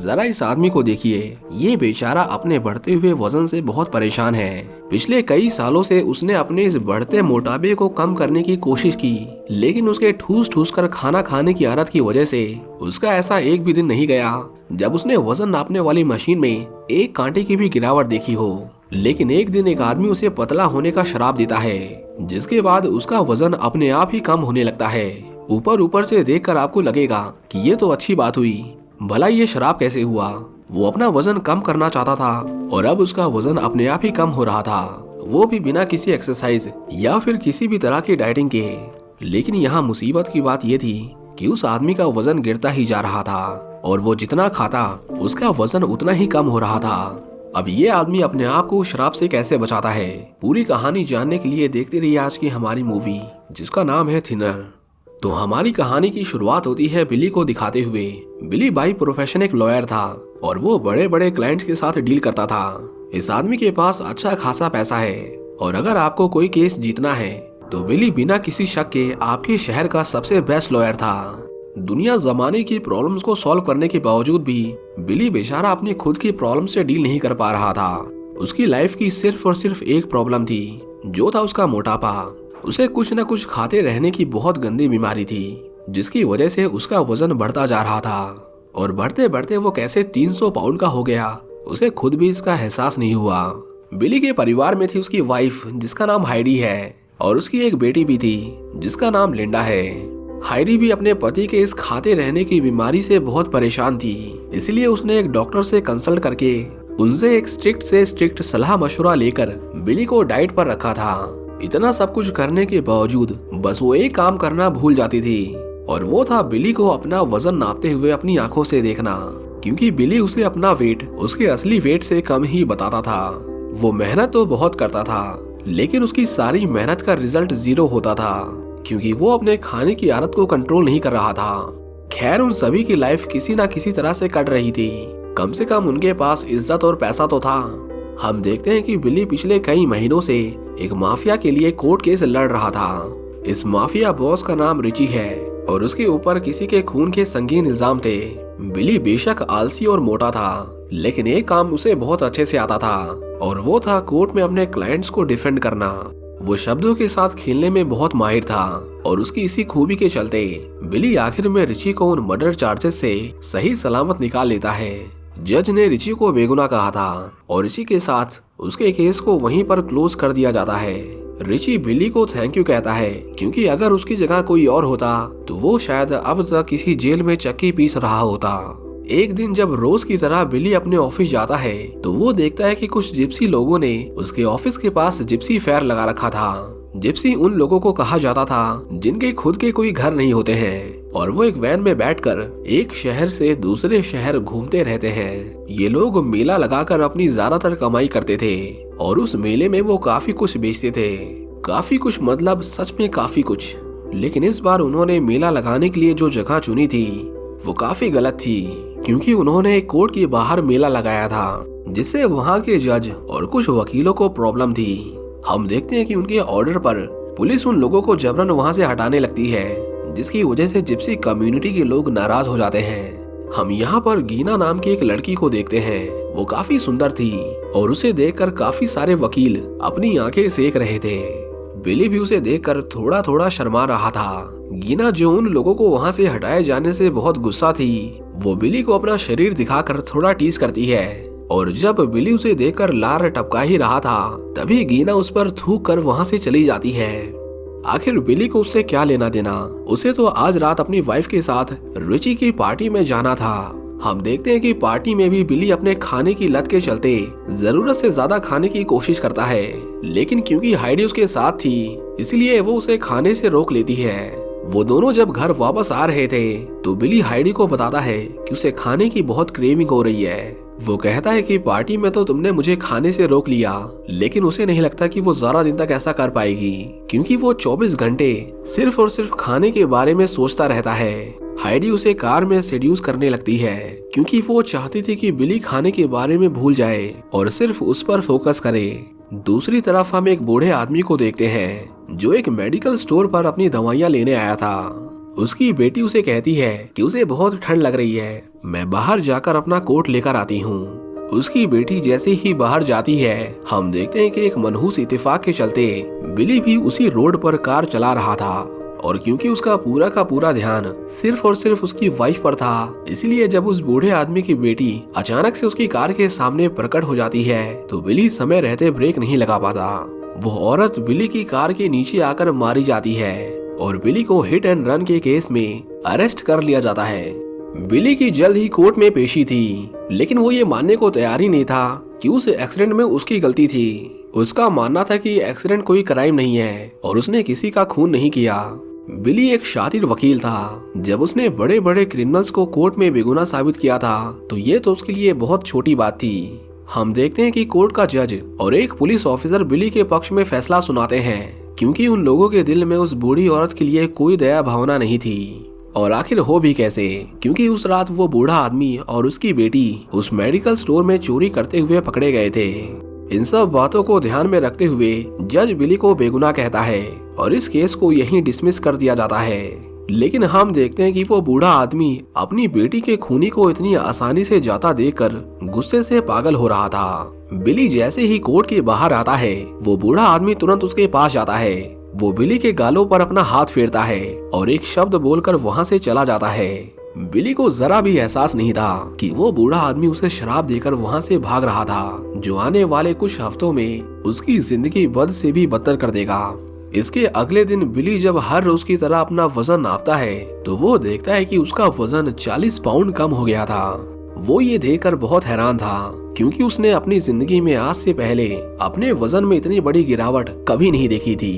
जरा इस आदमी को देखिए, ये बेचारा अपने बढ़ते हुए वजन से बहुत परेशान है। पिछले कई सालों से उसने अपने इस बढ़ते मोटापे को कम करने की कोशिश की, लेकिन उसके ठूस ठूस कर खाना खाने की आदत की वजह से उसका ऐसा एक भी दिन नहीं गया जब उसने वजन नापने वाली मशीन में एक कांटे की भी गिरावट देखी हो। लेकिन एक दिन एक आदमी उसे पतला होने का श्राप देता है, जिसके बाद उसका वजन अपने आप ही कम होने लगता है। ऊपर ऊपर से देखकर आपको लगेगा कि ये तो अच्छी बात हुई, भला ये श्राप कैसे हुआ। वो अपना वजन कम करना चाहता था और अब उसका वजन अपने आप ही कम हो रहा था, वो भी बिना किसी एक्सरसाइज या फिर किसी भी तरह की डाइटिंग के। लेकिन यहाँ मुसीबत की बात ये थी कि उस आदमी का वजन गिरता ही जा रहा था और वो जितना खाता उसका वजन उतना ही कम हो रहा था। अब ये आदमी अपने आप को श्राप से कैसे बचाता है, पूरी कहानी जानने के लिए देखते रहिए आज की हमारी मूवी, जिसका नाम है थिनर। तो हमारी कहानी की शुरुआत होती है बिली को दिखाते हुए। बिली बाई प्रोफेशन एक लॉयर था और वो बड़े बड़े क्लाइंट्स के साथ डील करता था। इस आदमी के पास अच्छा खासा पैसा है और अगर आपको कोई केस जीतना है तो बिली बिना किसी शक के आपके शहर का सबसे बेस्ट लॉयर था। दुनिया जमाने की प्रॉब्लम्स को सॉल्व करने के बावजूद भी बिली बेचारा अपनी खुद की प्रॉब्लम से डील नहीं कर पा रहा था। उसकी लाइफ की सिर्फ और सिर्फ एक प्रॉब्लम थी, जो था उसका मोटापा। उसे कुछ न कुछ खाते रहने की बहुत गंदी बीमारी थी, जिसकी वजह से उसका वजन बढ़ता जा रहा था और बढ़ते बढ़ते वो कैसे 300 पाउंड का हो गया, उसे खुद भी इसका एहसास नहीं हुआ। बिली के परिवार में थी उसकी वाइफ, जिसका नाम हाइडी है, और उसकी एक बेटी भी थी जिसका नाम लिंडा है। हाइडी भी अपने पति के इस खाते रहने की बीमारी से बहुत परेशान थी, इसलिए उसने एक डॉक्टर से कंसल्ट करके उनसे एक स्ट्रिक्ट से स्ट्रिक्ट सलाह मशवरा लेकर बिली को डाइट पर रखा था। इतना सब कुछ करने के बावजूद बस वो एक काम करना भूल जाती थी, और वो था बिली को अपना वजन नापते हुए अपनी आंखों से देखना, क्योंकि बिली उसे अपना वेट उसके असली वेट से कम ही बताता था। वो मेहनत तो बहुत करता था, लेकिन उसकी सारी मेहनत का रिजल्ट 0 होता था, क्योंकि वो अपने खाने की आदत को कंट्रोल नहीं कर रहा था। खैर, उन सभी की लाइफ किसी ना किसी तरह से कट रही थी। कम से कम उनके पास इज्जत और पैसा तो था। हम देखते हैं कि बिली पिछले कई महीनों से एक माफिया के लिए कोर्ट केस लड़ रहा था। इस माफिया बॉस का नाम रिची है और उसके ऊपर किसी के खून के संगीन इल्जाम थे। बिली बेशक आलसी और मोटा था, लेकिन एक काम उसे बहुत अच्छे से आता था, और वो था कोर्ट में अपने क्लाइंट्स को डिफेंड करना। वो शब्दों के साथ खेलने में बहुत माहिर था, और उसकी इसी खूबी के चलते बिली आखिर में रिची को उन मर्डर चार्जेस से सही सलामत निकाल लेता है। जज ने रिची को बेगुनाह कहा था और इसी के साथ उसके केस को वहीं पर क्लोज कर दिया जाता है। रिची बिली को थैंक यू कहता है, क्योंकि अगर उसकी जगह कोई और होता तो वो शायद अब तक किसी जेल में चक्की पीस रहा होता। एक दिन जब रोज की तरह बिली अपने ऑफिस जाता है तो वो देखता है कि कुछ जिप्सी लोगों ने उसके ऑफिस के पास जिप्सी फेयर लगा रखा था। जिप्सी उन लोगों को कहा जाता था जिनके खुद के कोई घर नहीं होते हैं, और वो एक वैन में बैठकर एक शहर से दूसरे शहर घूमते रहते हैं। ये लोग मेला लगाकर अपनी ज्यादातर कमाई करते थे, और उस मेले में वो काफी कुछ बेचते थे। काफी कुछ मतलब सच में काफी कुछ। लेकिन इस बार उन्होंने मेला लगाने के लिए जो जगह चुनी थी वो काफी गलत थी, क्योंकि उन्होंने एक कोर्ट के बाहर मेला लगाया था, जिससे वहाँ के जज और कुछ वकीलों को प्रॉब्लम थी। हम देखते हैं कि उनके ऑर्डर पर पुलिस उन लोगों को जबरन वहाँ से हटाने लगती है, जिसकी वजह से जिप्सी कम्युनिटी के लोग नाराज हो जाते हैं। हम यहाँ पर गीना नाम की एक लड़की को देखते हैं। वो काफी सुंदर थी और उसे देखकर काफी सारे वकील अपनी आंखें सेक रहे थे। बिली भी उसे देखकर थोड़ा थोड़ा शर्मा रहा था। गीना, जो उन लोगों को वहाँ से हटाए जाने से बहुत गुस्सा थी, वो बिली को अपना शरीर दिखाकर थोड़ा टीज करती है, और जब बिली उसे देखकर लार टपका ही रहा था तभी गीना उस पर थूक कर वहाँ से चली जाती है। आखिर बिली को उससे क्या लेना देना, उसे तो आज रात अपनी वाइफ के साथ रिची की पार्टी में जाना था। हम देखते हैं कि पार्टी में भी बिली अपने खाने की लत के चलते जरूरत से ज्यादा खाने की कोशिश करता है, लेकिन क्योंकि हाइडी उसके साथ थी इसलिए वो उसे खाने से रोक लेती है। वो दोनों जब घर वापस आ रहे थे तो बिली हाइडी को बताता है कि उसे खाने की बहुत क्रेविंग हो रही है। वो कहता है कि पार्टी में तो तुमने मुझे खाने से रोक लिया, लेकिन उसे नहीं लगता कि वो ज्यादा दिन तक ऐसा कर पाएगी, क्योंकि वो 24 घंटे सिर्फ और सिर्फ खाने के बारे में सोचता रहता है। हाइडी उसे कार में सेड्यूस करने लगती है, क्योंकि वो चाहती थी कि बिली खाने के बारे में भूल जाए और सिर्फ उस पर फोकस करे। दूसरी तरफ हम एक बूढ़े आदमी को देखते हैं जो एक मेडिकल स्टोर पर अपनी दवाइयाँ लेने आया था। उसकी बेटी उसे कहती है कि उसे बहुत ठंड लग रही है, मैं बाहर जाकर अपना कोट लेकर आती हूँ। उसकी बेटी जैसे ही बाहर जाती है, हम देखते हैं कि एक मनहूस इत्तेफाक के चलते बिली भी उसी रोड पर कार चला रहा था, और क्योंकि उसका पूरा का पूरा ध्यान सिर्फ और सिर्फ उसकी वाइफ पर था, इसलिए जब उस बूढ़े आदमी की बेटी अचानक से उसकी कार के सामने प्रकट हो जाती है तो बिली समय रहते ब्रेक नहीं लगा पाता। वो औरत बिली की कार के नीचे आकर मारी जाती है और बिली को हिट एंड रन के केस में अरेस्ट कर लिया जाता है। बिली की जल्द ही कोर्ट में पेशी थी, लेकिन वो ये मानने को तैयार ही नहीं था कि उस एक्सीडेंट में उसकी गलती थी। उसका मानना था कि एक्सीडेंट कोई क्राइम नहीं है और उसने किसी का खून नहीं किया। बिली एक शातिर वकील था। जब उसने बड़े बड़े क्रिमिनल्स को कोर्ट में बेगुनाह साबित किया था तो ये तो उसके लिए बहुत छोटी बात थी। हम देखते हैं कि कोर्ट का जज और एक पुलिस ऑफिसर बिली के पक्ष में फैसला सुनाते हैं, क्योंकि उन लोगों के दिल में उस बूढ़ी औरत के लिए कोई दया भावना नहीं थी। और आखिर हो भी कैसे, क्योंकि उस रात वो बूढ़ा आदमी और उसकी बेटी उस मेडिकल स्टोर में चोरी करते हुए पकड़े गए थे। इन सब बातों को ध्यान में रखते हुए जज बिली को बेगुनाह कहता है और इस केस को यहीं डिसमिस कर दिया जाता है। लेकिन हम देखते हैं कि वो बूढ़ा आदमी अपनी बेटी के खूनी को इतनी आसानी से जाता देखकर गुस्से से पागल हो रहा था। बिली जैसे ही कोर्ट के बाहर आता है, वो बूढ़ा आदमी तुरंत उसके पास जाता है। वो बिली के गालों पर अपना हाथ फेरता है और एक शब्द बोलकर वहाँ से चला जाता है। बिली को जरा भी एहसास नहीं था कि वो बूढ़ा आदमी उसे शराब देकर वहाँ से भाग रहा था, जो आने वाले कुछ हफ्तों में उसकी जिंदगी बद से भी बदतर कर देगा। इसके अगले दिन बिली जब हर रोज की तरह अपना वजन नापता है तो वो देखता है कि उसका वजन 40 पाउंड कम हो गया था। वो ये देखकर बहुत हैरान था, क्योंकि उसने अपनी जिंदगी में आज से पहले अपने वजन में इतनी बड़ी गिरावट कभी नहीं देखी थी।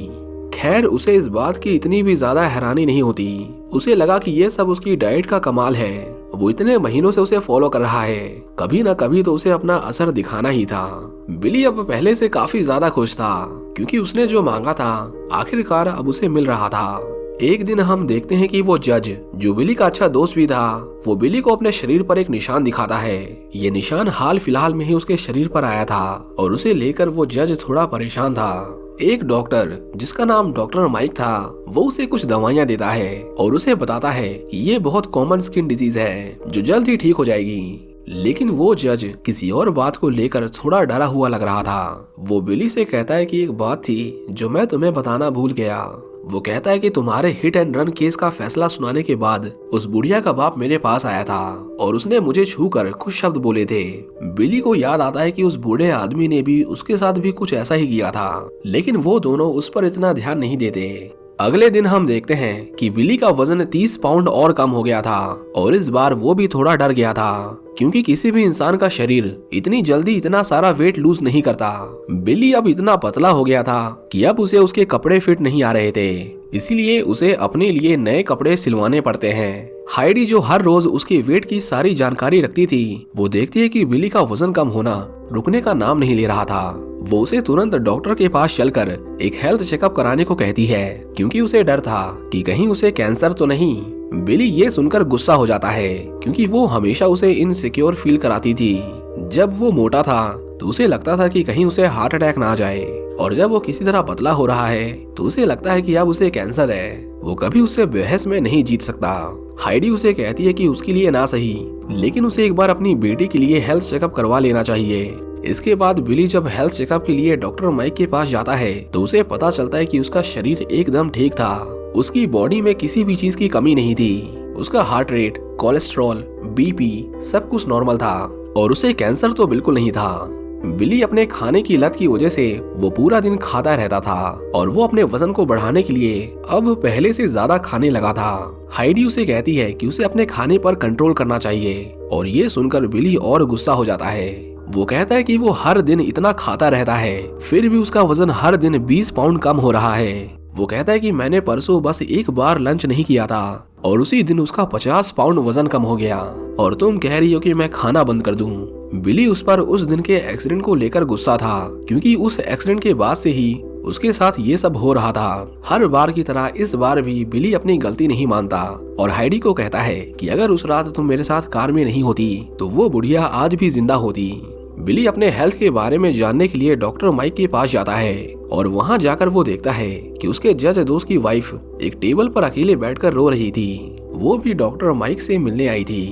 खैर, उसे इस बात की इतनी भी ज्यादा हैरानी नहीं होती। उसे लगा कि ये सब उसकी डाइट का कमाल है। वो इतने महीनों से उसे फॉलो कर रहा है, कभी ना कभी तो उसे अपना असर दिखाना ही था। बिली अब पहले से काफी ज्यादा खुश था, क्योंकि उसने जो मांगा था आखिरकार अब उसे मिल रहा था। एक दिन हम देखते हैं कि वो जज, जो बिली का अच्छा दोस्त भी था, वो बिली को अपने शरीर पर एक निशान दिखाता है। ये निशान हाल फिलहाल में ही उसके शरीर पर आया था और उसे लेकर वो जज थोड़ा परेशान था। एक डॉक्टर, जिसका नाम डॉक्टर माइक था, वो उसे कुछ दवाइयाँ देता है और उसे बताता है कि ये बहुत कॉमन स्किन डिजीज है जो जल्द ही ठीक हो जाएगी। लेकिन वो जज किसी और बात को लेकर थोड़ा डरा हुआ लग रहा था। वो बिली से कहता है कि एक बात थी जो मैं तुम्हें बताना भूल गया। वो कहता है कि तुम्हारे हिट एंड रन केस का फैसला सुनाने के बाद उस बुढ़िया का बाप मेरे पास आया था और उसने मुझे छूकर कुछ शब्द बोले थे। बिली को याद आता है कि उस बूढ़े आदमी ने भी उसके साथ भी कुछ ऐसा ही किया था, लेकिन वो दोनों उस पर इतना ध्यान नहीं देते। अगले दिन हम देखते हैं कि बिली का वजन 30 पाउंड और कम हो गया था और इस बार वो भी थोड़ा डर गया था, क्योंकि किसी भी इंसान का शरीर इतनी जल्दी इतना सारा वेट लूज नहीं करता। बिली अब इतना पतला हो गया था कि अब उसे उसके कपड़े फिट नहीं आ रहे थे, इसीलिए उसे अपने लिए नए कपड़े सिलवाने पड़ते हैं। हाइडी, जो हर रोज उसके वेट की सारी जानकारी रखती थी, वो देखती है कि बिली का वजन कम होना रुकने का नाम नहीं ले रहा था। वो उसे तुरंत डॉक्टर के पास चलकर एक हेल्थ चेकअप कराने को कहती है, क्योंकि उसे डर था कि कहीं उसे कैंसर तो नहीं। बिली ये सुनकर गुस्सा हो जाता है, क्योंकि वो हमेशा उसे इनसिक्योर फील कराती थी। जब वो मोटा था तो उसे लगता था कि कहीं उसे हार्ट अटैक ना आ जाए, और जब वो किसी तरह पतला हो रहा है तो उसे लगता है कि अब उसे कैंसर है। वो कभी उससे बहस में नहीं जीत सकता। हाइडी उसे कहती है कि उसके लिए ना सही, लेकिन उसे एक बार अपनी बेटी के लिए हेल्थ चेकअप करवा लेना चाहिए। इसके बाद बिली जब हेल्थ चेकअप के लिए डॉक्टर माइक के पास जाता है तो उसे पता चलता है कि उसका शरीर एकदम ठीक था। उसकी बॉडी में किसी भी चीज की कमी नहीं थी। उसका हार्ट रेट, कोलेस्ट्रॉल, बीपी सब कुछ नॉर्मल था और उसे कैंसर तो बिल्कुल नहीं था। बिली अपने खाने की लत की वजह से वो पूरा दिन खाता रहता था और वो अपने वजन को बढ़ाने के लिए अब पहले से ज्यादा खाने लगा था। हाइडी उसे कहती है कि उसे अपने खाने पर कंट्रोल करना चाहिए, और ये सुनकर बिली और गुस्सा हो जाता है। वो कहता है कि वो हर दिन इतना खाता रहता है, फिर भी उसका वजन हर दिन 20 पाउंड कम हो रहा है। वो कहता है कि मैंने परसों बस एक बार लंच नहीं किया था और उसी दिन उसका 50 पाउंड वजन कम हो गया, और तुम कह रही हो कि मैं खाना बंद कर दूं। बिली उस पर उस दिन के एक्सीडेंट को लेकर गुस्सा था, क्योंकि उस एक्सीडेंट के बाद से ही उसके साथ ये सब हो रहा था। हर बार की तरह इस बार भी बिली अपनी गलती नहीं मानता और हाइडी को कहता है कि अगर उस रात तुम मेरे साथ कार में नहीं होती तो वो बुढ़िया आज भी जिंदा होती। बिली अपने हेल्थ के बारे में जानने के लिए डॉक्टर माइक के पास जाता है और वहां जाकर वो देखता है कि उसके जज दोस्त की वाइफ एक टेबल पर अकेले बैठकर रो रही थी। वो भी डॉक्टर माइक से मिलने आई थी।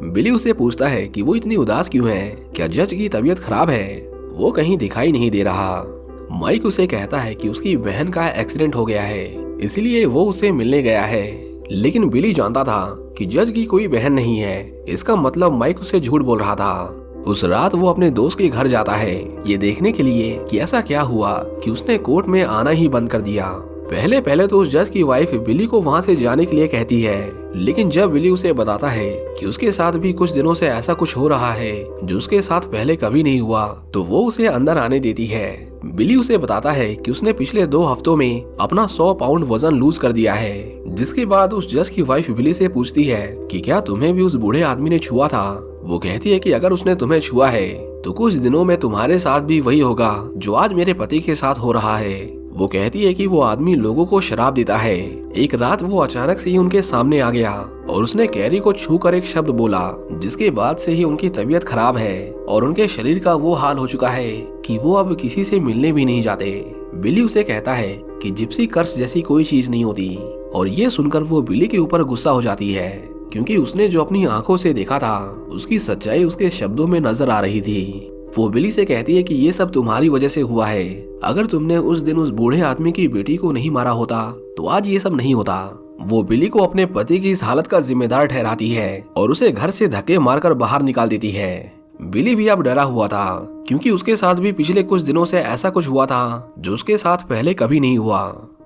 बिली उससे पूछता है कि वो इतनी उदास क्यों है, क्या जज की तबीयत खराब है? वो कहीं दिखाई नहीं दे रहा। माइक उसे कहता है कि उसकी बहन का एक्सीडेंट हो गया है, इसलिए वो उससे मिलने गया है। लेकिन बिली जानता था कि जज की कोई बहन नहीं है। इसका मतलब माइक उससे झूठ बोल रहा था। उस रात वो अपने दोस्त के घर जाता है ये देखने के लिए कि ऐसा क्या हुआ कि उसने कोर्ट में आना ही बंद कर दिया। पहले तो उस जज की वाइफ बिली को वहां से जाने के लिए कहती है, लेकिन जब बिली उसे बताता है कि उसके साथ भी कुछ दिनों से ऐसा कुछ हो रहा है जो उसके साथ पहले कभी नहीं हुआ, तो वो उसे अंदर आने देती है। बिली उसे बताता है कि उसने पिछले 2 हफ्तों में अपना 100 पाउंड वजन लूज कर दिया है। जिसके बाद उस जज की वाइफ बिली से पूछती है कि क्या तुम्हें भी उस बूढ़े आदमी ने छुआ था? वो कहती है कि अगर उसने तुम्हें छुआ है तो कुछ दिनों में तुम्हारे साथ भी वही होगा जो आज मेरे पति के साथ हो रहा है। वो कहती है कि वो आदमी लोगों को शराब देता है। एक रात वो अचानक से ही उनके सामने आ गया और उसने कैरी को छूकर एक शब्द बोला, जिसके बाद से ही उनकी तबीयत खराब है और उनके शरीर का वो हाल हो चुका है कि वो अब किसी से मिलने भी नहीं जाते। बिली उसे कहता है कि जिप्सी कर्स जैसी कोई चीज नहीं होती और ये सुनकर वो बिली के ऊपर गुस्सा हो जाती है, क्योंकि उसने जो अपनी आंखों से देखा था उसकी सच्चाई उसके शब्दों में नजर आ रही थी। वो बिली से कहती है कि ये सब तुम्हारी वजह से हुआ है। अगर तुमने उस दिन उस बूढ़े आदमी की बेटी को नहीं मारा होता तो आज ये सब नहीं होता। वो बिली को अपने पति की इस हालत का जिम्मेदार ठहराती है और उसे घर से धक्के मारकर बाहर निकाल देती है। बिली भी अब डरा हुआ था, क्योंकि उसके साथ भी पिछले कुछ दिनों से ऐसा कुछ हुआ था जो उसके साथ पहले कभी नहीं हुआ।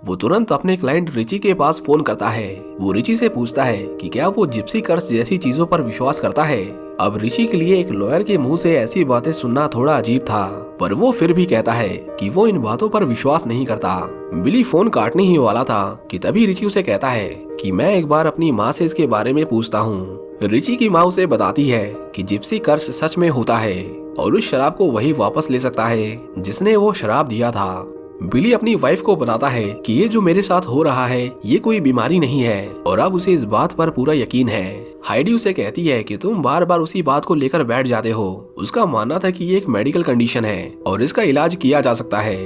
वो तुरंत अपने क्लाइंट रिची के पास फोन करता है। वो रिची से पूछता है कि क्या वो जिप्सी कर्स जैसी चीजों पर विश्वास करता है। अब रिची के लिए एक लॉयर के मुंह से ऐसी बातें सुनना थोड़ा अजीब था, पर वो फिर भी कहता है कि वो इन बातों पर विश्वास नहीं करता। बिली फोन काटने ही वाला था कि तभी रिची उसे कहता है कि मैं एक बार अपनी माँ से इसके बारे में पूछता हूँ। रिची की माँ उसे बताती है कि जिप्सी कर्स सच में होता है और उस शराब को वही वापस ले सकता है जिसने वो शराब दिया था। बिली अपनी वाइफ को बताता है कि ये जो मेरे साथ हो रहा है ये कोई बीमारी नहीं है और अब उसे इस बात पर पूरा यकीन है। हाइडी उसे कहती है कि तुम बार बार उसी बात को लेकर बैठ जाते हो। उसका मानना था कि ये एक मेडिकल कंडीशन है और इसका इलाज किया जा सकता है।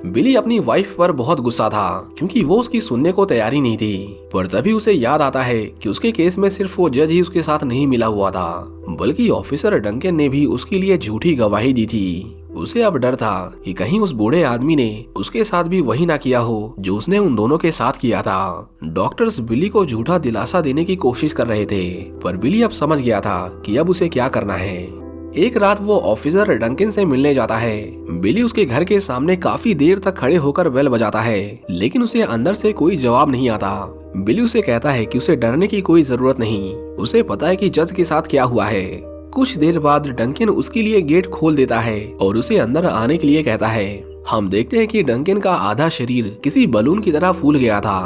बिली अपनी वाइफ पर बहुत गुस्सा था, क्योंकि वो उसकी सुनने को तैयारी नहीं थी। पर तभी उसे याद आता है कि उसके केस में सिर्फ वो जज ही उसके साथ नहीं मिला हुआ था, बल्कि ऑफिसर डंकन ने भी उसके लिए झूठी गवाही दी थी। उसे अब डर था कि कहीं उस बूढ़े आदमी ने उसके साथ भी वही ना किया हो जो उसने उन दोनों के साथ किया था। डॉक्टर्स बिली को झूठा दिलासा देने की कोशिश कर रहे थे, पर बिली अब समझ गया था कि अब उसे क्या करना है। एक रात वो ऑफिसर डंकन से मिलने जाता है। बिली उसके घर के सामने काफी देर तक खड़े होकर बेल बजाता है, लेकिन उसे अंदर से कोई जवाब नहीं आता। बिली उसे कहता है कि उसे डरने की कोई जरूरत नहीं, उसे पता है कि जज के साथ क्या हुआ है। कुछ देर बाद डंकन उसके लिए गेट खोल देता है और उसे अंदर आने के लिए कहता है। हम देखते हैं कि डंकन का आधा शरीर किसी बलून की तरह फूल गया था।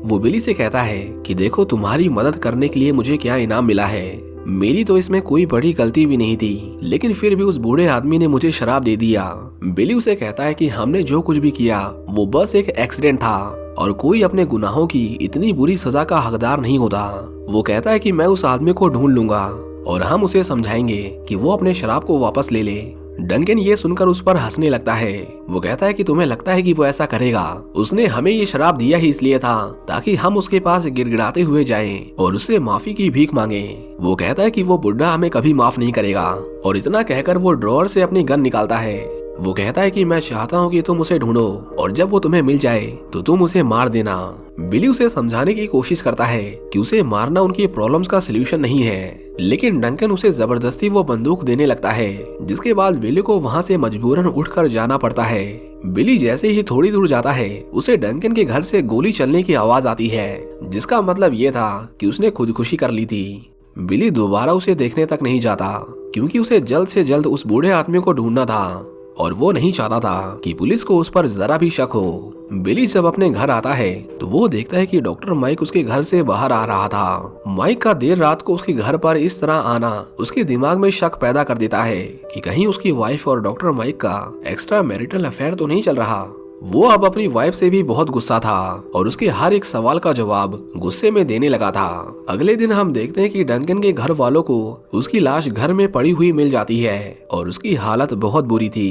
वो बिली से कहता है कि देखो तुम्हारी मदद करने के लिए मुझे क्या इनाम मिला है। मेरी तो इसमें कोई बड़ी गलती भी नहीं थी, लेकिन फिर भी उस बूढ़े आदमी ने मुझे शराब दे दिया। बिली उसे कहता है कि हमने जो कुछ भी किया वो बस एक एक्सीडेंट था और कोई अपने गुनाहों की इतनी बुरी सजा का हकदार नहीं होता। वो कहता है कि मैं उस आदमी को ढूंढ लूंगा और हम उसे समझाएंगे कि वो अपने शराब को वापस ले ले। डंकन ये सुनकर उस पर हंसने लगता है। वो कहता है कि तुम्हें लगता है कि वो ऐसा करेगा? उसने हमें ये शराब दिया ही इसलिए था ताकि हम उसके पास गिड़गिड़ाते हुए जाएं और उससे माफी की भीख मांगे। वो कहता है कि वो बुढ़ा हमें कभी माफ नहीं करेगा और इतना कहकर वो ड्रॉअर से अपनी गन निकालता है। वो कहता है कि मैं चाहता हूँ कि तुम उसे ढूंढो और जब वो तुम्हें मिल जाए तो तुम उसे मार देना। बिली उसे समझाने की कोशिश करता है कि उसे मारना उनकी प्रॉब्लम्स का सलूशन नहीं है, लेकिन डंकन उसे जबरदस्ती वो बंदूक देने लगता है, जिसके बाद बिली को वहाँ से मजबूरन उठकर जाना पड़ता है। बिली जैसे ही थोड़ी दूर जाता है उसे डंकन के घर से गोली चलने की आवाज आती है, जिसका मतलब ये था कि उसने खुदकुशी कर ली थी। बिली दोबारा उसे देखने तक नहीं जाता, क्योंकि उसे जल्द से जल्द उस बूढ़े आदमी को ढूंढना था और वो नहीं चाहता था कि पुलिस को उस पर जरा भी शक हो। बिली जब अपने घर आता है तो वो देखता है कि डॉक्टर माइक उसके घर से बाहर आ रहा था। माइक का देर रात को उसके घर पर इस तरह आना उसके दिमाग में शक पैदा कर देता है कि कहीं उसकी वाइफ और डॉक्टर माइक का एक्स्ट्रा मैरिटल अफेयर तो नहीं चल रहा। वो अब अपनी वाइफ से भी बहुत गुस्सा था और उसके हर एक सवाल का जवाब गुस्से में देने लगा था। अगले दिन हम देखते हैं कि डंकन के घर वालों को उसकी लाश घर में पड़ी हुई मिल जाती है और उसकी हालत बहुत बुरी थी।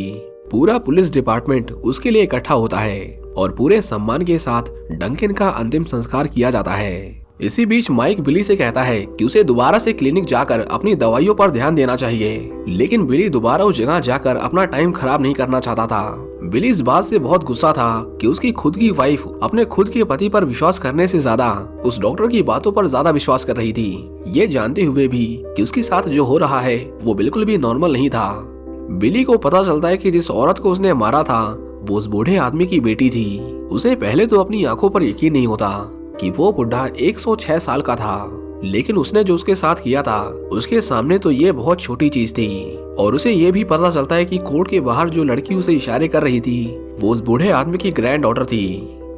पूरा पुलिस डिपार्टमेंट उसके लिए इकट्ठा होता है और पूरे सम्मान के साथ डंकन का अंतिम संस्कार किया जाता है। इसी बीच माइक बिली से कहता है कि उसे दोबारा से क्लिनिक जाकर अपनी दवाइयों पर ध्यान देना चाहिए, लेकिन बिली दोबारा उस जगह जाकर अपना टाइम खराब नहीं करना चाहता था। बिली इस बात से बहुत गुस्सा था कि उसकी खुद की वाइफ अपने खुद के पति पर विश्वास करने से ज्यादा उस डॉक्टर की बातों पर ज्यादा विश्वास कर रही थी, ये जानते हुए भी कि उसके साथ जो हो रहा है वो बिल्कुल भी नॉर्मल नहीं था। बिली को पता चलता है कि जिस औरत को उसने मारा था वो उस बूढ़े आदमी की बेटी थी। उसे पहले तो अपनी आंखों पर यकीन नहीं होता कि वो बुढ़ा 106 साल का था, लेकिन उसने जो उसके साथ किया था उसके सामने तो ये बहुत छोटी चीज थी। और उसे ये भी पता चलता है कि कोर्ट के बाहर जो लड़की उसे इशारे कर रही थी वो उस बूढ़े आदमी की ग्रैंड डॉटर थी।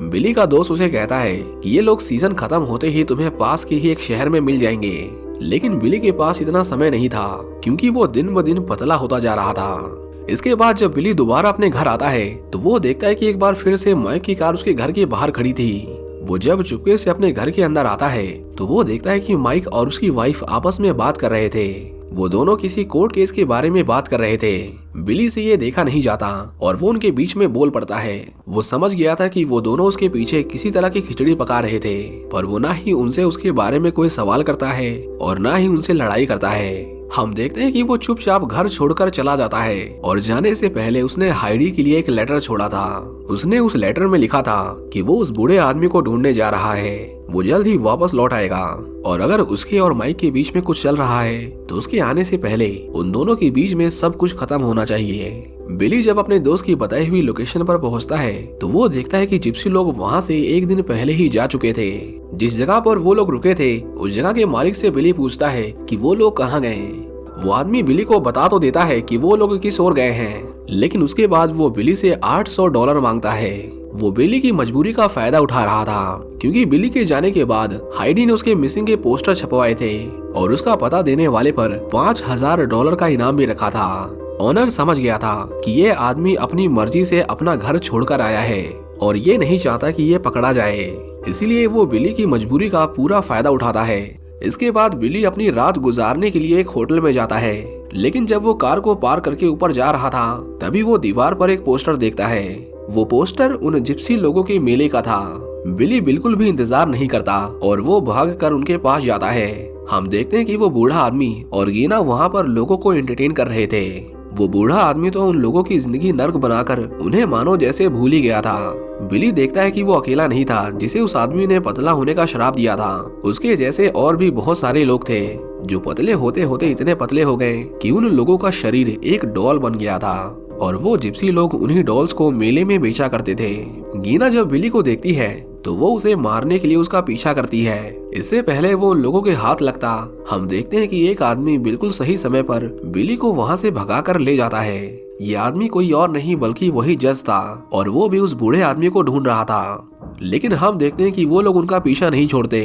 बिली का दोस्त उसे कहता है कि ये लोग सीजन खत्म होते ही तुम्हें पास के ही एक शहर में मिल जाएंगे, लेकिन बिली के पास इतना समय नहीं था क्योंकि वो दिन ब दिन पतला होता जा रहा था। इसके बाद जब बिली दोबारा अपने घर आता है तो वो देखता है कि एक बार फिर से माइक की कार उसके घर के बाहर खड़ी थी। वो जब चुपके से अपने घर के अंदर आता है तो वो देखता है कि माइक और उसकी वाइफ आपस में बात कर रहे थे। वो दोनों किसी कोर्ट केस के बारे में बात कर रहे थे। बिली से ये देखा नहीं जाता और वो उनके बीच में बोल पड़ता है। वो समझ गया था कि वो दोनों उसके पीछे किसी तरह की खिचड़ी पका रहे थे, पर वो ना ही उनसे उसके बारे में कोई सवाल करता है और ना ही उनसे लड़ाई करता है। हम देखते हैं कि वो चुपचाप घर छोड़कर चला जाता है और जाने से पहले उसने हाइडी के लिए एक लेटर छोड़ा था। उसने उस लेटर में लिखा था कि वो उस बूढ़े आदमी को ढूंढने जा रहा है, वो जल्द ही वापस लौट आएगा और अगर उसके और माइक के बीच में कुछ चल रहा है तो उसके आने से पहले उन दोनों के बीच में सब कुछ खत्म होना चाहिए। बिली जब अपने दोस्त की बताई हुई लोकेशन पर पहुंचता है तो वो देखता है कि जिप्सी लोग वहां से एक दिन पहले ही जा चुके थे। जिस जगह पर वो लोग रुके थे उस जगह के मालिक से बिली पूछता है कि वो लोग कहाँ गए। वो आदमी बिली को बता तो देता है कि वो लोग किस ओर गए हैं, लेकिन उसके बाद वो बिली से $800 मांगता है। वो बिली की मजबूरी का फायदा उठा रहा था क्योंकि बिली के जाने के बाद हाइडी ने उसके मिसिंग के पोस्टर छपवाए थे और उसका पता देने वाले पर $5000 का इनाम भी रखा था। ऑनर समझ गया था कि ये आदमी अपनी मर्जी से अपना घर छोड़कर आया है और ये नहीं चाहता कि ये पकड़ा जाए, इसीलिए वो बिली की मजबूरी का पूरा फायदा उठाता है। इसके बाद बिली अपनी रात गुजारने के लिए एक होटल में जाता है, लेकिन जब वो कार को पार करके ऊपर जा रहा था तभी वो दीवार पर एक पोस्टर देखता है। वो पोस्टर उन जिप्सी लोगों के मेले का था। बिली बिल्कुल भी इंतजार नहीं करता और वो भागकर उनके पास जाता है। हम देखते हैं कि वो बूढ़ा आदमी और गीना वहाँ पर लोगों को एंटरटेन कर रहे थे। वो बूढ़ा आदमी तो उन लोगों की जिंदगी नर्क बनाकर उन्हें मानो जैसे भूल ही गया था। बिली देखता है कि वो अकेला नहीं था जिसे उस आदमी ने पतला होने का श्राप दिया था। उसके जैसे और भी बहुत सारे लोग थे जो पतले होते होते इतने पतले हो गए कि उन लोगों का शरीर एक डॉल बन गया था और वो जिप्सी लोग उन्हीं डॉल्स को मेले में बेचा करते थे। गीना जब बिली को देखती है तो वो उसे मारने के लिए उसका पीछा करती है। इससे पहले वो उन लोगों के हाथ लगता हम देखते हैं कि एक आदमी बिल्कुल सही समय पर बिली को वहां से भगाकर ले जाता है। ये आदमी कोई और नहीं बल्कि वही जज था और वो भी उस बूढ़े आदमी को ढूंढ रहा था, लेकिन हम देखते हैं कि वो लोग उनका पीछा नहीं छोड़ते।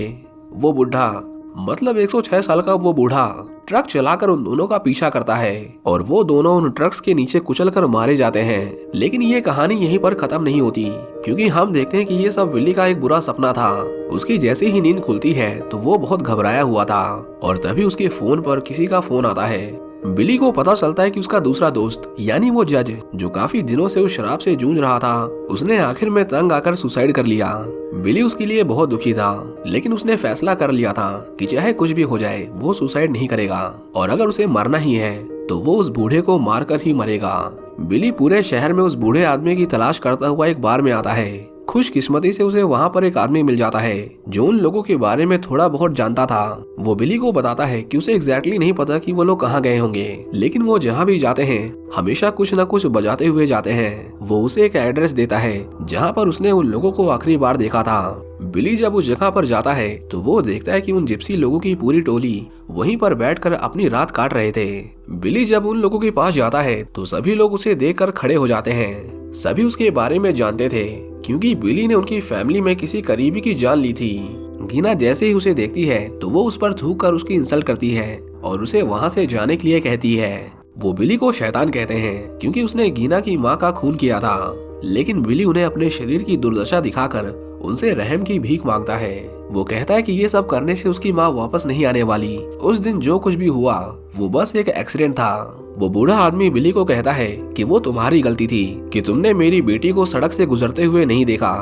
वो बुढ़ा मतलब 106 साल का वो बूढ़ा ट्रक चलाकर उन दोनों का पीछा करता है और वो दोनों उन ट्रक्स के नीचे कुचलकर मारे जाते हैं। लेकिन ये कहानी यहीं पर खत्म नहीं होती क्योंकि हम देखते हैं कि ये सब बिली का एक बुरा सपना था। उसकी जैसे ही नींद खुलती है तो वो बहुत घबराया हुआ था और तभी उसके फोन पर किसी का फोन आता है। बिली को पता चलता है कि उसका दूसरा दोस्त यानी वो जज जो काफी दिनों से उस शराब से जूझ रहा था उसने आखिर में तंग आकर सुसाइड कर लिया। बिली उसके लिए बहुत दुखी था, लेकिन उसने फैसला कर लिया था कि चाहे कुछ भी हो जाए वो सुसाइड नहीं करेगा और अगर उसे मरना ही है तो वो उस बूढ़े को मारकर ही मरेगा। बिली पूरे शहर में उस बूढ़े आदमी की तलाश करता हुआ एक बार में आता है। खुशकिस्मती से उसे वहाँ पर एक आदमी मिल जाता है जो उन लोगों के बारे में थोड़ा बहुत जानता था। वो बिली को बताता है कि उसे एग्जैक्टली नहीं पता कि वो लोग कहाँ गए होंगे, लेकिन वो जहाँ भी जाते हैं हमेशा कुछ न कुछ बजाते हुए जाते हैं। वो उसे एक एड्रेस देता है जहाँ पर उसने उन लोगों को आखिरी बार देखा था। बिली जब उस जगह पर जाता है तो वो देखता है कि उन जिप्सी लोगों की पूरी टोली वहीं पर बैठकर अपनी रात काट रहे थे। बिली जब उन लोगों के पास जाता है तो सभी लोग उसे देखकर खड़े हो जाते हैं। सभी उसके बारे में जानते थे क्योंकि बिली ने उनकी फैमिली में किसी करीबी की जान ली थी। गीना जैसे ही उसे देखती है तो वो उस पर थूक कर उसकी इंसल्ट करती है और उसे वहाँ से जाने के लिए कहती है। वो बिली को शैतान कहते हैं क्योंकि उसने गीना की माँ का खून किया था, लेकिन बिली उन्हें अपने शरीर की दुर्दशा दिखाकर उनसे रहम की भीख मांगता है। वो कहता है कि ये सब करने से उसकी माँ वापस नहीं आने वाली। उस दिन जो कुछ भी हुआ वो बस एक एक्सीडेंट था। वो बूढ़ा आदमी बिली को कहता है कि वो तुम्हारी गलती थी कि तुमने मेरी बेटी को सड़क से गुजरते हुए नहीं देखा,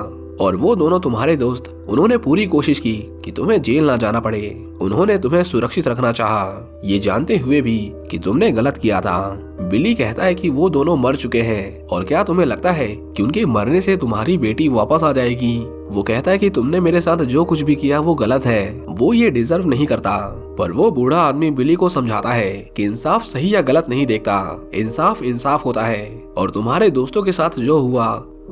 और वो दोनों तुम्हारे दोस्त, उन्होंने पूरी कोशिश की कि तुम्हें जेल ना जाना पड़े। उन्होंने तुम्हें सुरक्षित रखना चाहा, ये जानते हुए भी कि तुमने गलत किया था। बिली कहता है कि वो दोनों मर चुके हैं, और क्या तुम्हें लगता है कि उनके मरने से तुम्हारी बेटी वापस आ जाएगी? वो कहता है कि तुमने मेरे साथ जो कुछ भी किया वो गलत है, वो ये डिजर्व नहीं करता। पर वो बूढ़ा आदमी बिली को समझाता है कि इंसाफ सही या गलत नहीं देखता, इंसाफ इंसाफ होता है, और तुम्हारे दोस्तों के साथ जो हुआ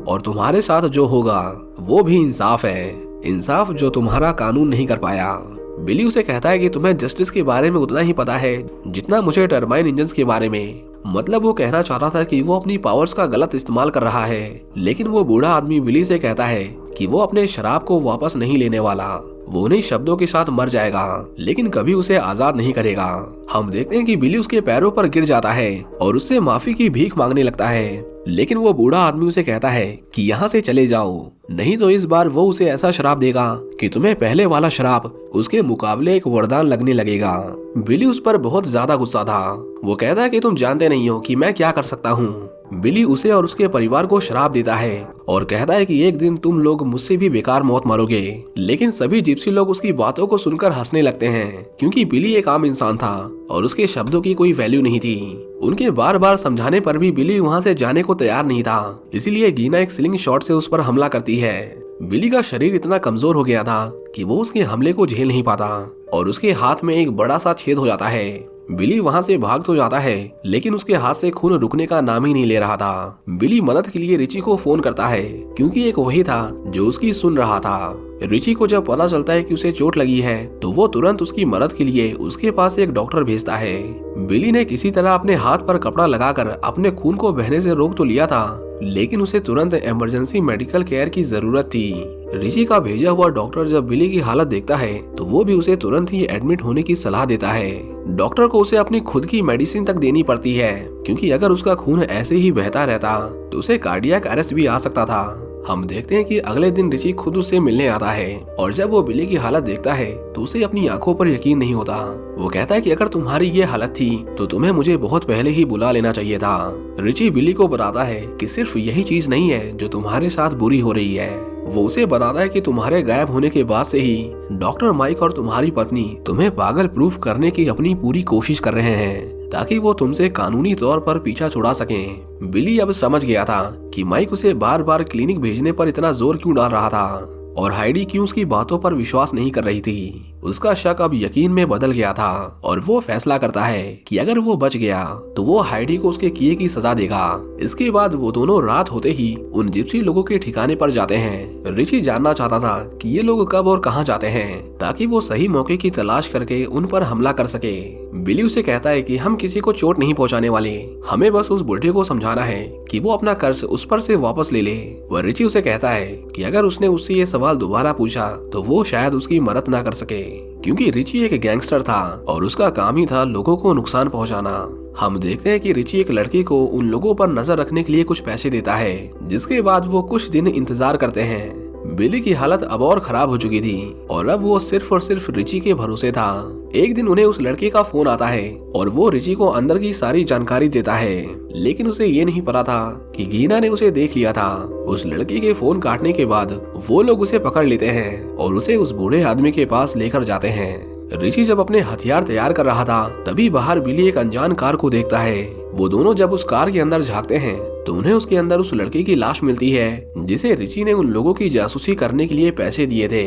और तुम्हारे साथ जो होगा वो भी इंसाफ है, इंसाफ जो तुम्हारा कानून नहीं कर पाया। बिली उसे कहता है कि तुम्हें जस्टिस के बारे में उतना ही पता है जितना मुझे टरबाइन इंजन्स के बारे में। मतलब वो कहना चाहता था कि वो अपनी पावर्स का गलत इस्तेमाल कर रहा है, लेकिन वो बूढ़ा आदमी बिली से कहता है कि वो अपने शराब को वापस नहीं लेने वाला। वो उन्हीं शब्दों के साथ मर जाएगा, लेकिन कभी उसे आजाद नहीं करेगा। हम देखते हैं कि बिली उसके पैरों पर गिर जाता है और उससे माफी की भीख मांगने लगता है, लेकिन वो बूढ़ा आदमी उसे कहता है कि यहाँ से चले जाओ, नहीं तो इस बार वो उसे ऐसा शराब देगा कि तुम्हें पहले वाला शराब उसके मुकाबले एक वरदान लगने लगेगा। बिली उस पर बहुत ज्यादा गुस्सा था। वो कहता है कि तुम जानते नहीं हो कि मैं क्या कर सकता हूँ। बिली उसे और उसके परिवार को शराब देता है और कहता है कि एक दिन तुम लोग मुझसे भी बेकार मौत मरोगे। लेकिन सभी जिप्सी लोग उसकी बातों को सुनकर हंसने लगते हैं, क्योंकि बिली एक आम इंसान था और उसके शब्दों की कोई वैल्यू नहीं थी। उनके बार बार समझाने पर भी बिली वहाँ से जाने को तैयार नहीं था, इसीलिए गीना एक स्लिंग शॉट से उस पर हमला करती है। बिली का शरीर इतना कमजोर हो गया था कि वो उसके हमले को झेल नहीं पाता और उसके हाथ में एक बड़ा सा छेद हो जाता है। बिली वहाँ से भाग तो जाता है, लेकिन उसके हाथ से खून रुकने का नाम ही नहीं ले रहा था। बिली मदद के लिए रिची को फोन करता है, क्योंकि एक वही था जो उसकी सुन रहा था। रिची को जब पता चलता है कि उसे चोट लगी है, तो वो तुरंत उसकी मदद के लिए उसके पास एक डॉक्टर भेजता है। बिली ने किसी तरह अपने हाथ पर कपड़ा लगाकर अपने खून को बहने से रोक तो लिया था, लेकिन उसे तुरंत इमरजेंसी मेडिकल केयर की जरूरत थी। रिची का भेजा हुआ डॉक्टर जब बिली की हालत देखता है, तो वो भी उसे तुरंत ही एडमिट होने की सलाह देता है। डॉक्टर को उसे अपनी खुद की मेडिसिन तक देनी पड़ती है, क्योंकि अगर उसका खून ऐसे ही बहता रहता तो उसे कार्डियक अरेस्ट भी आ सकता था। हम देखते हैं कि अगले दिन रिची खुद उससे मिलने आता है, और जब वो बिली की हालत देखता है तो उसे अपनी आंखों पर यकीन नहीं होता। वो कहता है कि अगर तुम्हारी ये हालत थी तो तुम्हें मुझे बहुत पहले ही बुला लेना चाहिए था। रिची बिली को बताता है कि सिर्फ यही चीज नहीं है जो तुम्हारे साथ बुरी हो रही है। वो उसे बताता है कि तुम्हारे गायब होने के बाद से ही डॉक्टर माइक और तुम्हारी पत्नी तुम्हें पागल प्रूफ करने की अपनी पूरी कोशिश कर रहे हैं, ताकि वो तुमसे कानूनी तौर पर पीछा छुड़ा सकें। बिली अब समझ गया था कि माइक उसे बार बार क्लिनिक भेजने पर इतना जोर क्यों डाल रहा था, और हाइडी क्यों उसकी बातों पर विश्वास नहीं कर रही थी। उसका शक अब यकीन में बदल गया था, और वो फैसला करता है कि अगर वो बच गया तो वो हाइडी को उसके किए की सजा देगा। इसके बाद वो दोनों रात होते ही उन जिप्सी लोगों के ठिकाने पर जाते हैं। रिची जानना चाहता था कि ये लोग कब और कहां जाते हैं, ताकि वो सही मौके की तलाश करके उन पर हमला कर सके। बिली उसे कहता है कि हम किसी को चोट नहीं पहुंचाने वाले, हमें बस उस बुढ़े को समझाना है कि वो अपना कर्ज उस पर से वापस ले ले। वह रिची उसे कहता है कि अगर उसने उससे ये सवाल दोबारा पूछा तो वो शायद उसकी मदद ना कर सके, क्योंकि रिची एक गैंगस्टर था और उसका काम ही था लोगों को नुकसान पहुंचाना। हम देखते हैं कि रिची एक लड़की को उन लोगों पर नजर रखने के लिए कुछ पैसे देता है, जिसके बाद वो कुछ दिन इंतजार करते हैं। बिली की हालत अब और खराब हो चुकी थी, और अब वो सिर्फ और सिर्फ रिची के भरोसे था। एक दिन उन्हें उस लड़के का फोन आता है और वो रिची को अंदर की सारी जानकारी देता है, लेकिन उसे ये नहीं पता था कि गीना ने उसे देख लिया था। उस लड़के के फोन काटने के बाद वो लोग उसे पकड़ लेते हैं और उसे उस बूढ़े आदमी के पास लेकर जाते हैं। रिची जब अपने हथियार तैयार कर रहा था, तभी बाहर बिली एक अनजान कार को देखता है। वो दोनों जब उस कार के अंदर झांकते हैं तो उन्हें उसके अंदर उस लड़के की लाश मिलती है, जिसे रिची ने उन लोगों की जासूसी करने के लिए पैसे दिए थे।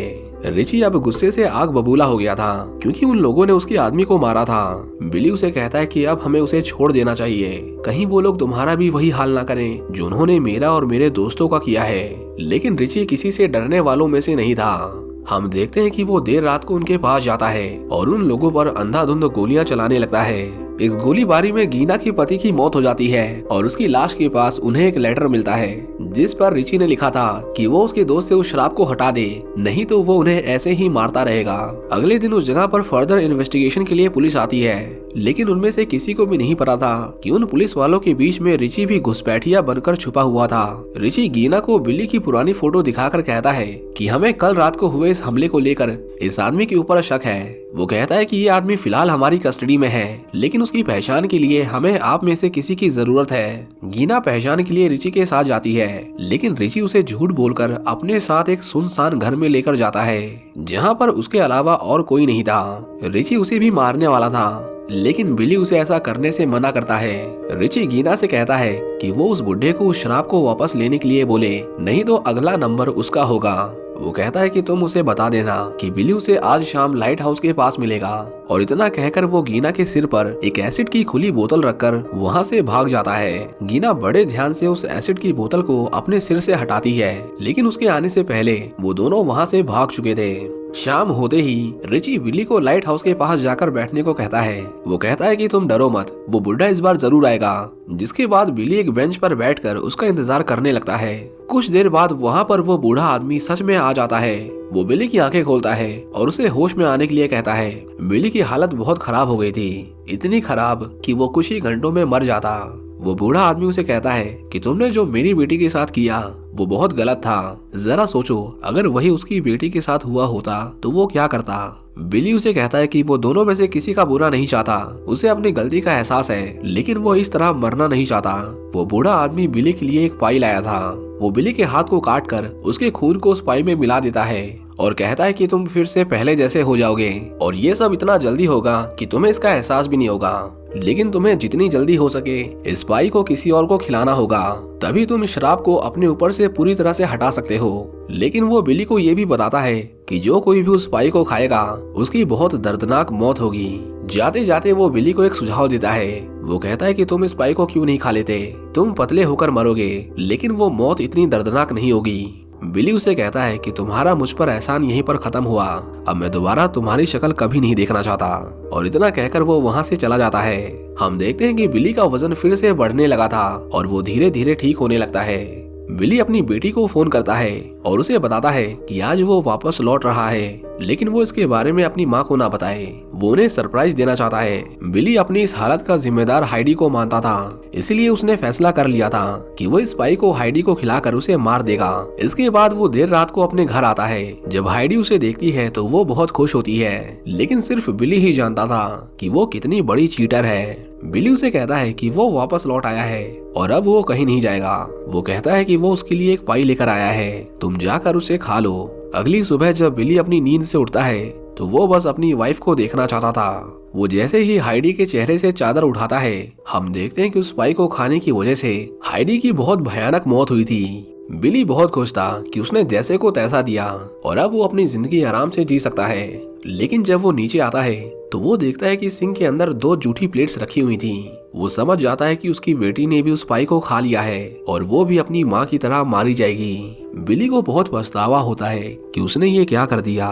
रिची अब गुस्से से आग बबूला हो गया था, क्योंकि उन लोगों ने उसके आदमी को मारा था। बिली उसे कहता है कि अब हमें उसे छोड़ देना चाहिए, कहीं वो लोग तुम्हारा भी वही हाल ना करें जो उन्होंने मेरा और मेरे दोस्तों का किया है। लेकिन रिची किसी से डरने वालों में से नहीं था। हम देखते हैं कि वो देर रात को उनके पास जाता है और उन लोगों पर अंधाधुंध गोलियां चलाने लगता है। इस गोलीबारी में गीना के पति की मौत हो जाती है और उसकी लाश के पास उन्हें एक लेटर मिलता है, जिस पर रिची ने लिखा था कि वो उसके दोस्त से उस शराब को हटा दे, नहीं तो वो उन्हें ऐसे ही मारता रहेगा। अगले दिन उस जगह पर फर्दर इन्वेस्टिगेशन के लिए पुलिस आती है, लेकिन उनमें से किसी को भी नहीं पता था कि उन पुलिस वालों के बीच में रिची भी घुसपैठिया बनकर छुपा हुआ था। रिची गीना को बिली की पुरानी फोटो दिखाकर कहता है कि हमें कल रात को हुए इस हमले को लेकर इस आदमी के ऊपर शक है। वो कहता है कि ये आदमी फिलहाल हमारी कस्टडी में है, लेकिन उसकी पहचान के लिए हमें आप में से किसी की जरूरत है। गीना पहचान के लिए रिची के साथ जाती है, लेकिन रिची उसे झूठ बोलकर अपने साथ एक सुनसान घर में लेकर जाता है जहाँ पर उसके अलावा और कोई नहीं था। रिची उसे भी मारने वाला था, लेकिन बिली उसे ऐसा करने से मना करता है। रिची गीना से कहता है कि वो उस बुढ़े को उस शराब को वापस लेने के लिए बोले, नहीं तो अगला नंबर उसका होगा। वो कहता है कि तुम उसे बता देना कि बिली उसे आज शाम लाइट हाउस के पास मिलेगा। और इतना कहकर वो गीना के सिर पर एक एसिड की खुली बोतल रखकर वहाँ से भाग जाता है। गीना बड़े ध्यान से उस एसिड की बोतल को अपने सिर से हटाती है, लेकिन उसके आने से पहले वो दोनों वहाँ से भाग चुके थे। शाम होते ही रिची बिली को लाइट हाउस के पास जाकर बैठने को कहता है। वो कहता है कि तुम डरो मत, वो बुढ़ा इस बार जरूर आएगा। जिसके बाद बिली एक बेंच पर बैठकर उसका इंतजार करने लगता है। कुछ देर बाद वहाँ पर वो बूढ़ा आदमी सच में आ जाता है। वो बिली की आंखें खोलता है और उसे होश में आने के लिए कहता है। बिली की हालत बहुत खराब हो गई थी, इतनी खराब कि वो कुछ ही घंटों में मर जाता। वो बूढ़ा आदमी उसे कहता है कि तुमने जो मेरी बेटी के साथ किया वो बहुत गलत था। जरा सोचो, अगर वही उसकी बेटी के साथ हुआ होता तो वो क्या करता। बिली उसे कहता है कि वो दोनों में से किसी का बुरा नहीं चाहता, उसे अपनी गलती का एहसास है, लेकिन वो इस तरह मरना नहीं चाहता। वो बूढ़ा आदमी बिली के लिए एक पाई लाया था। वो बिली के हाथ को काट कर उसके खून को उस पाई में मिला देता है और कहता है कि तुम फिर से पहले जैसे हो जाओगे और ये सब इतना जल्दी होगा कि तुम्हें इसका एहसास भी नहीं होगा। लेकिन तुम्हें जितनी जल्दी हो सके इस पाई को किसी और को खिलाना होगा, तभी तुम इस शराब को अपने ऊपर से पूरी तरह से हटा सकते हो। लेकिन वो बिली को ये भी बताता है कि जो कोई भी उस पाई को खाएगा उसकी बहुत दर्दनाक मौत होगी। जाते जाते वो बिली को एक सुझाव देता है। वो कहता है कि तुम इस पाई को क्यों नहीं खा लेते, तुम पतले होकर मरोगे, लेकिन वो मौत इतनी दर्दनाक नहीं होगी। बिली उसे कहता है कि तुम्हारा मुझ पर एहसान यहीं पर खत्म हुआ, अब मैं दोबारा तुम्हारी शक्ल कभी नहीं देखना चाहता। और इतना कहकर वो वहाँ से चला जाता है। हम देखते हैं कि बिली का वजन फिर से बढ़ने लगा था और वो धीरे धीरे ठीक होने लगता है। बिली अपनी बेटी को फोन करता है और उसे बताता है कि आज वो वापस लौट रहा है, लेकिन वो इसके बारे में अपनी माँ को ना बताए। वो उन्हें सरप्राइज देना चाहता है। बिली अपनी इस हालत का जिम्मेदार हाइडी को मानता था, इसलिए उसने फैसला कर लिया था कि वो इस पाई को हाइडी को खिलाकर उसे मार देगा। इसके बाद वो देर रात को अपने घर आता है। जब हाइडी उसे देखती है तो वो बहुत खुश होती है, लेकिन सिर्फ बिली ही जानता था कि वो कितनी बड़ी चीटर है। बिली उसे कहता है कि वो वापस लौट आया है और अब वो कहीं नहीं जाएगा। वो कहता है कि वो उसके लिए एक पाई लेकर आया है, तुम जाकर उसे खा लो। अगली सुबह जब बिली अपनी नींद से उठता है तो वो बस अपनी वाइफ को देखना चाहता था। वो जैसे ही हाइडी के चेहरे से चादर उठाता है, हम देखते हैं कि उस पाई को खाने की वजह से हाइडी की बहुत भयानक मौत हुई थी। बिली बहुत खुश था कि उसने जैसे को तैसा दिया और अब वो अपनी जिंदगी आराम से जी सकता है। लेकिन जब वो नीचे आता है तो वो देखता है कि सिंक के अंदर 2 जूठी प्लेट्स रखी हुई थी। वो समझ जाता है कि उसकी बेटी ने भी उस पाई को खा लिया है और वो भी अपनी माँ की तरह मारी जाएगी। बिली को बहुत पछतावा होता है कि उसने ये क्या कर दिया।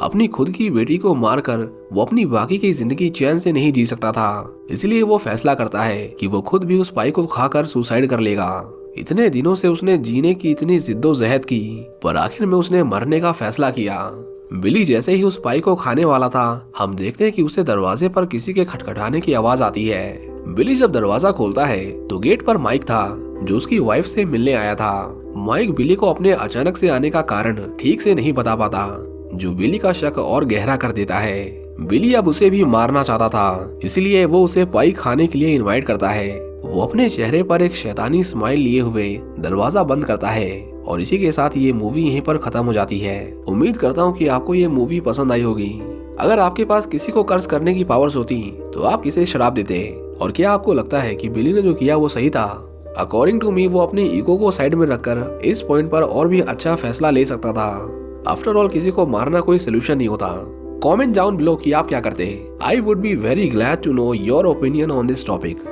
अपनी खुद की बेटी को मारकर वो अपनी बाकी की जिंदगी चैन से नहीं जी सकता था, इसलिए वो फैसला करता है कि वो खुद भी उस पाई को खाकर सुसाइड कर लेगा। इतने दिनों से उसने जीने की इतनी जिद्दोजहद की, पर आखिर में उसने मरने का फैसला किया। बिली जैसे ही उस पाई को खाने वाला था, हम देखते हैं कि उसे दरवाजे पर किसी के खटखटाने की आवाज आती है। बिली जब दरवाजा खोलता है तो गेट पर माइक था जो उसकी वाइफ से मिलने आया था। माइक बिली को अपने अचानक से आने का कारण ठीक से नहीं बता पाता, जो बिली का शक और गहरा कर देता है। बिली अब उसे भी मारना चाहता था, इसलिए वो उसे पाई खाने के लिए इनवाइट करता है। वो अपने चेहरे पर एक शैतानी स्माइल लिए हुए दरवाजा बंद करता है और इसी के साथ ये मूवी यहीं पर खत्म हो जाती है। उम्मीद करता हूँ कि आपको ये मूवी पसंद आई होगी। अगर आपके पास किसी को कर्ज करने की पावर्स होती तो आप किसे शराब देते, और क्या आपको लगता है कि बिली ने जो किया वो सही था? अकॉर्डिंग टू मी वो अपने ईगो को साइड में रखकर इस पॉइंट पर और भी अच्छा फैसला ले सकता था। आफ्टर ऑल किसी को मारना कोई सोल्यूशन नहीं होता। कमेंट डाउन बिलो कि आप क्या करते। I would be very glad to know your opinion on this topic.